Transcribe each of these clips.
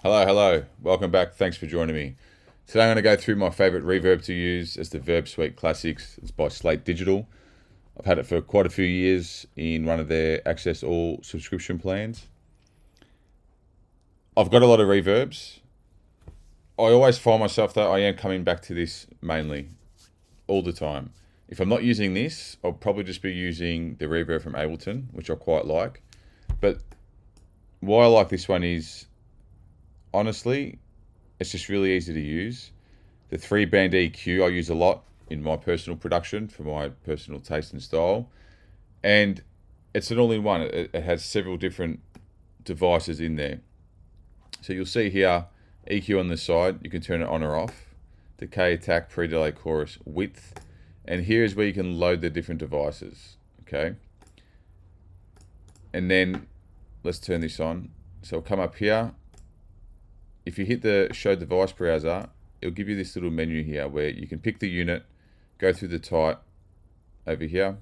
Hello. Welcome back. Thanks for joining me. Today I'm going to go through my favorite reverb to use as the VerbSuite Classics. It's by Slate Digital. I've had it for quite a few years in one of their Access All subscription plans. I've got a lot of reverbs. I always find myself that I am coming back to this mainly, all the time. If I'm not using this, I'll probably just be using the reverb from Ableton, which I quite like. But why I like this one is, honestly, it's just really easy to use. The 3-band EQ I use a lot in my personal production for my personal taste and style. And it's an all-in-one. It has several different devices in there. So you'll see here, EQ on the side, you can turn it on or off. Decay, attack, pre-delay, chorus, width. And here is where you can load the different devices, okay? And then, let's turn this on. So I'll come up here. If you hit the show device browser, it'll give you this little menu here where you can pick the unit, go through the type over here,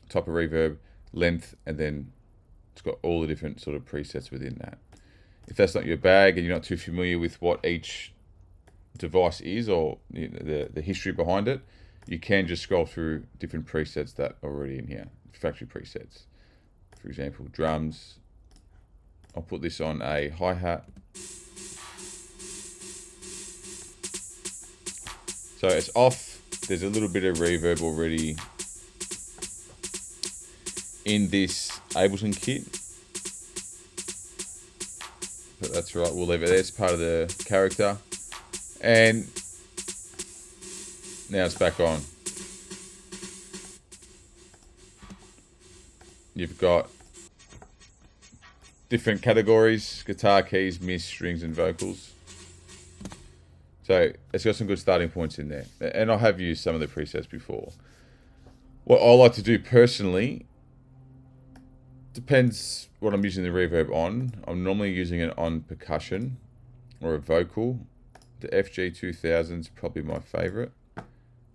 type of reverb, length, and then it's got all the different sort of presets within that. If that's not your bag and you're not too familiar with what each device is or the history behind it, you can just scroll through different presets that are already in here, factory presets. For example, drums. I'll put this on a hi-hat. So it's off. There's a little bit of reverb already in this Ableton kit. But that's right, we'll leave it there. It's part of the character. And now it's back on. You've got different categories: guitar, keys, mids, strings, and vocals. So it's got some good starting points in there. And I have used some of the presets before. What I like to do personally, depends what I'm using the reverb on. I'm normally using it on percussion or a vocal. The FG2000 is probably my favorite.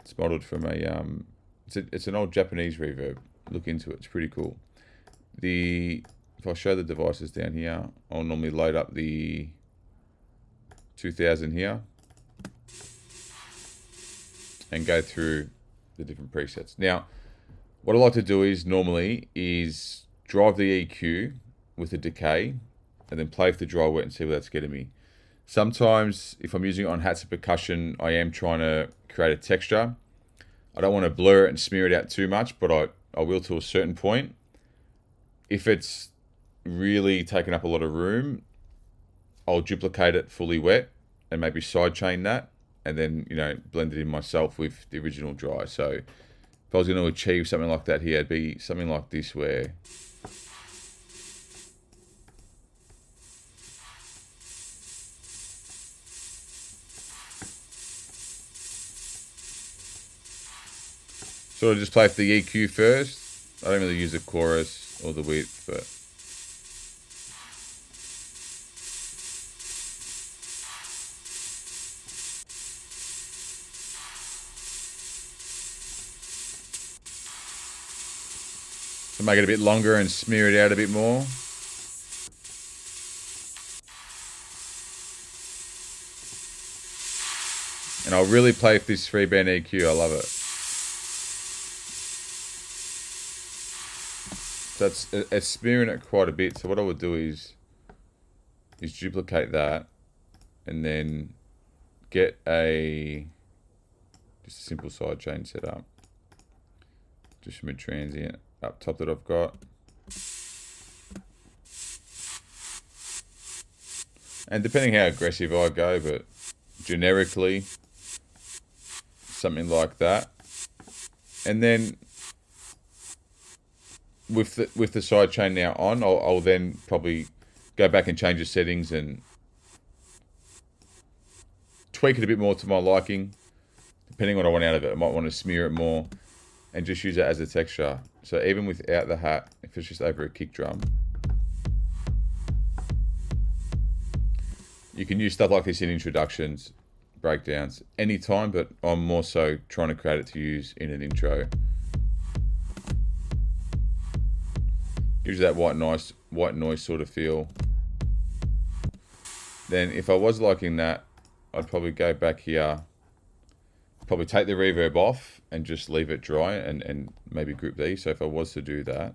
It's modeled from it's an old Japanese reverb. Look into it, it's pretty cool. If I show the devices down here, I'll normally load up the 2000 here and go through the different presets. Now, what I like to do is normally drive the EQ with a decay and then play with the dry wet and see what that's getting me. Sometimes if I'm using it on hats and percussion, I am trying to create a texture. I don't want to blur it and smear it out too much, but I will to a certain point. If it's really taking up a lot of room, I'll duplicate it fully wet and maybe sidechain that and then, blend it in myself with the original dry. So if I was going to achieve something like that here, it'd be something like this where sort of just play with the EQ first. I don't really use the chorus or the width, but to make it a bit longer and smear it out a bit more. And I'll really play with this 3-band EQ. I love it. So it's smearing it quite a bit. So what I would do is duplicate that and then get just a simple sidechain set up. Just from a transient up top that I've got. And depending how aggressive I go, but generically something like that. And then with the sidechain now on, I'll then probably go back and change the settings and tweak it a bit more to my liking, depending on what I want out of it. I might want to smear it more and just use it as a texture. So even without the hat, if it's just over a kick drum, you can use stuff like this in introductions, breakdowns, anytime, but I'm more so trying to create it to use in an intro. Gives you that white noise sort of feel. then if I was liking that, I'd probably go back here, probably take the reverb off and just leave it dry and maybe group these. So if I was to do that,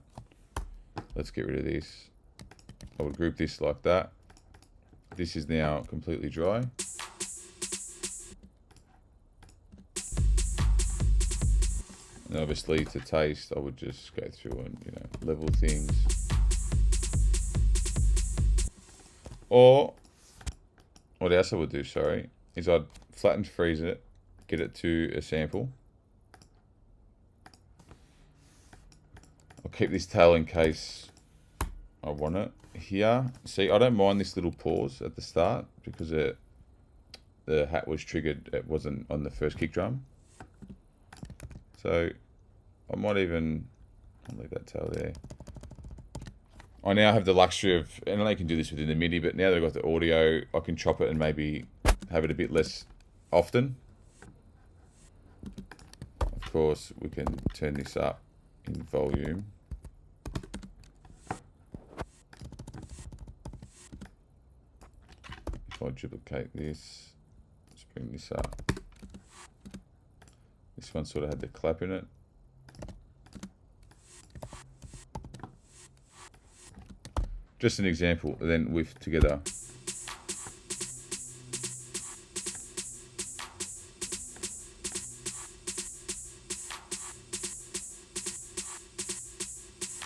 let's get rid of this. I would group this like that. This is now completely dry. And obviously to taste, I would just go through and, you know, level things. Or what else I would do, sorry, is I'd flatten, freeze it, get it to a sample. I'll keep this tail in case I want it. Here, see, I don't mind this little pause at the start because the hat was triggered, it wasn't on the first kick drum. So I might even, I'll leave that tail there. I now have the luxury of, and I can do this within the MIDI, but now that I've got the audio, I can chop it and maybe have it a bit less often. Of course, we can turn this up in volume. If I duplicate this, let's bring this up. This one sort of had the clap in it. Just an example, then with together.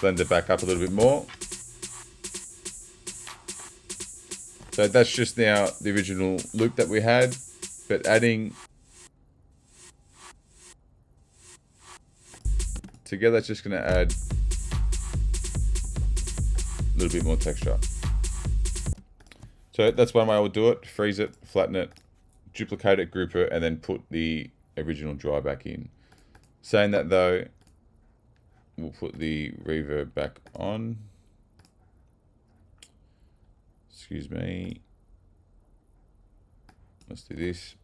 Blend it back up a little bit more. So that's just now the original loop that we had, but adding together, it's just going to add a little bit more texture. So that's one way I would do it. Freeze it, flatten it, duplicate it, group it, and then put the original dry back in. Saying that though, we'll put the reverb back on. Excuse me. Let's do this.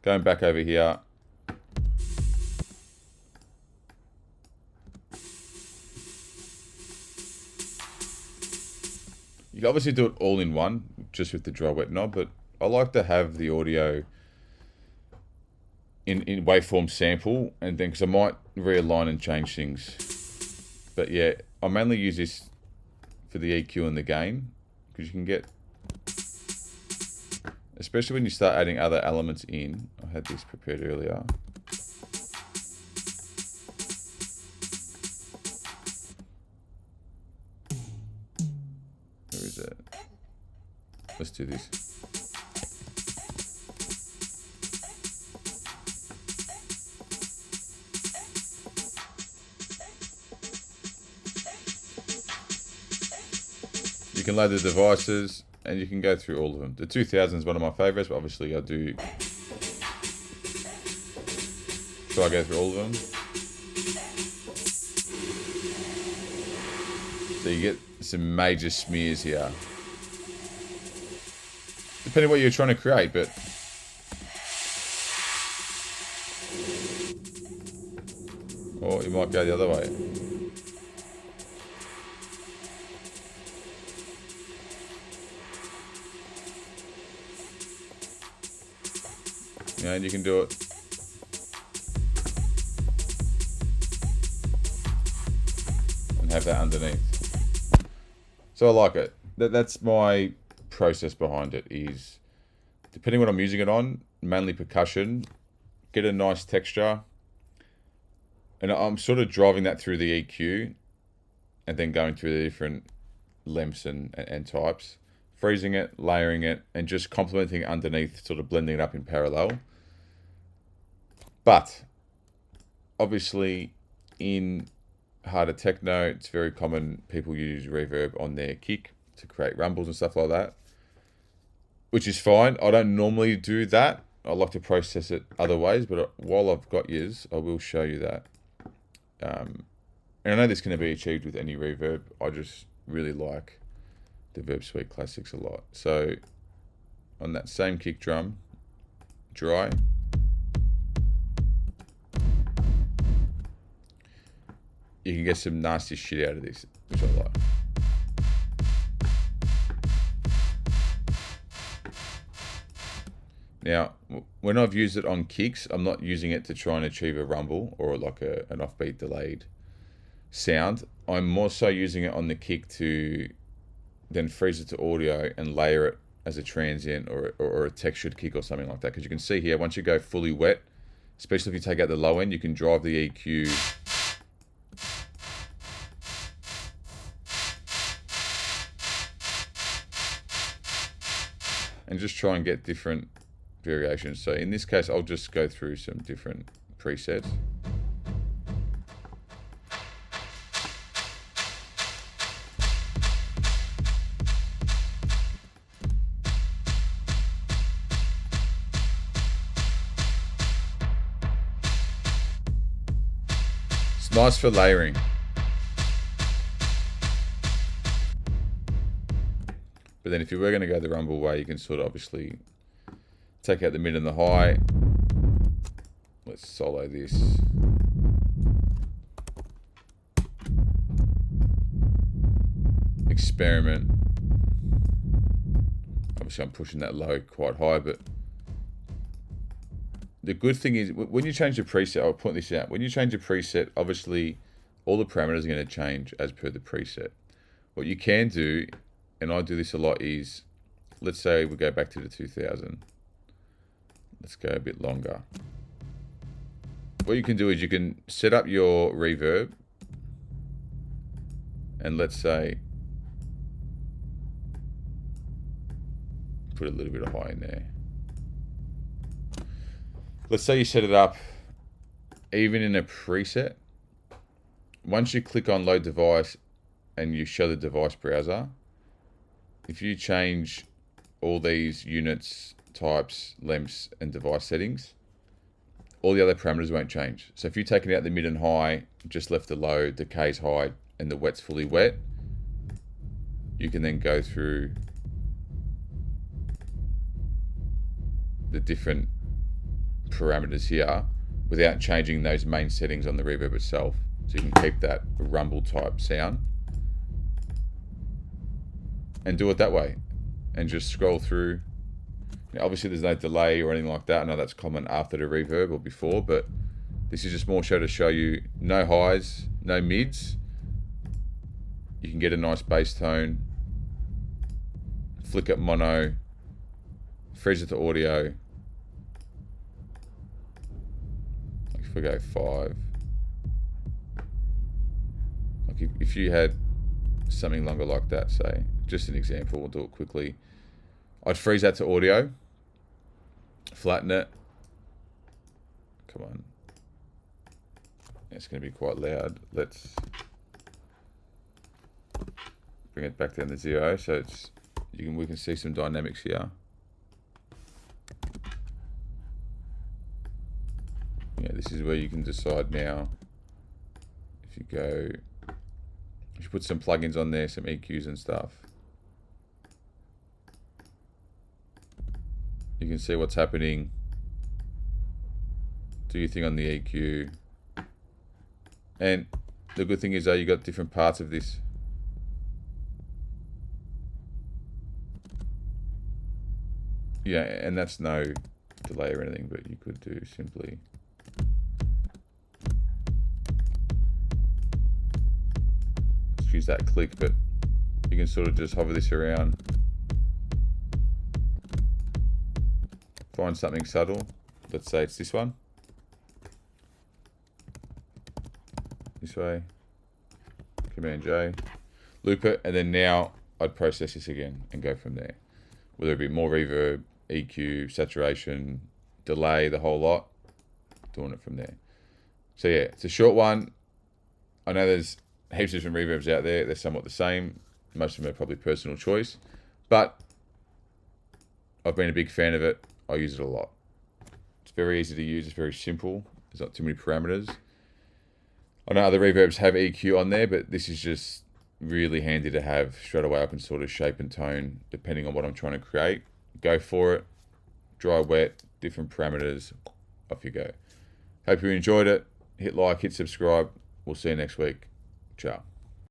Going back over here. You can obviously do it all in one, just with the dry wet knob, but I like to have the audio in waveform sample, and then because I might realign and change things. But yeah, I mainly use this for the EQ and the gain, because you can get, especially when you start adding other elements in. I had this prepared earlier. Where is it? Let's do this. You can load the devices and you can go through all of them. The 2000 is one of my favorites, but obviously I do try to go through all of them. So you get some major smears here. Depending on what you're trying to create, but or you might go the other way. Yeah, and you can do it. And have that underneath. So I like it. That's my process behind it, is depending on what I'm using it on, mainly percussion, get a nice texture. And I'm sort of driving that through the EQ and then going through the different lengths and types, freezing it, layering it, and just complementing underneath, sort of blending it up in parallel. But obviously in harder techno, it's very common people use reverb on their kick to create rumbles and stuff like that, which is fine. I don't normally do that. I like to process it other ways, but while I've got yous, I will show you that. And I know this can be achieved with any reverb. I just really like the VerbSuite Classics a lot. So on that same kick drum, dry. You can get some nasty shit out of this, which I like. Now, when I've used it on kicks, I'm not using it to try and achieve a rumble or like an offbeat delayed sound. I'm more so using it on the kick to then freeze it to audio and layer it as a transient or a textured kick or something like that. Because you can see here, once you go fully wet, especially if you take out the low end, you can drive the EQ and just try and get different variations. So in this case, I'll just go through some different presets. It's nice for layering. But then if you were going to go the rumble way, you can sort of obviously take out the mid and the high. Let's solo this. Experiment. Obviously I'm pushing that low quite high, but the good thing is when you change the preset, I'll point this out. When you change a preset, obviously all the parameters are going to change as per the preset. What you can do, and I do this a lot, is let's say we go back to the 2000. Let's go a bit longer. What you can do is you can set up your reverb, and let's say put a little bit of high in there. Let's say you set it up even in a preset. Once you click on load device and you show the device browser, if you change all these units, types, lengths, and device settings, all the other parameters won't change. So if you're taking out the mid and high, just left the low, decay's high, and the wet's fully wet, you can then go through the different parameters here without changing those main settings on the reverb itself. So you can keep that rumble type sound and do it that way and just scroll through. Now, obviously there's no delay or anything like that. I know that's common after the reverb or before, but this is just more so to show you no highs, no mids. You can get a nice bass tone, flick it mono, freeze it to audio. Like if we go 5, like if you had something longer like that, say, just an example, we'll do it quickly. I'd freeze that to audio, flatten it. Come on. It's going to be quite loud. Let's bring it back down to 0 so it's we can see some dynamics here. Yeah, this is where you can decide now if you go, you put some plugins on there, some EQs and stuff. You can see what's happening. Do your thing on the EQ. And the good thing is that you got different parts of this. Yeah, and that's no delay or anything, but you could do simply use that click, but you can sort of just hover this around, find something subtle. Let's say it's this one, this way, Command J, loop it, and then now I'd process this again and go from there, whether it be more reverb, EQ, saturation, delay, the whole lot, doing it from there. So yeah, it's a short one. I know there's heaps of different reverbs out there. They're somewhat the same. Most of them are probably personal choice, but I've been a big fan of it. I use it a lot. It's very easy to use. It's very simple. There's not too many parameters. I know other reverbs have EQ on there, but this is just really handy to have straight away. I can sort of shape and tone depending on what I'm trying to create. Go for it. Dry, wet, different parameters. Off you go. Hope you enjoyed it. Hit like, hit subscribe. We'll see you next week. Ciao.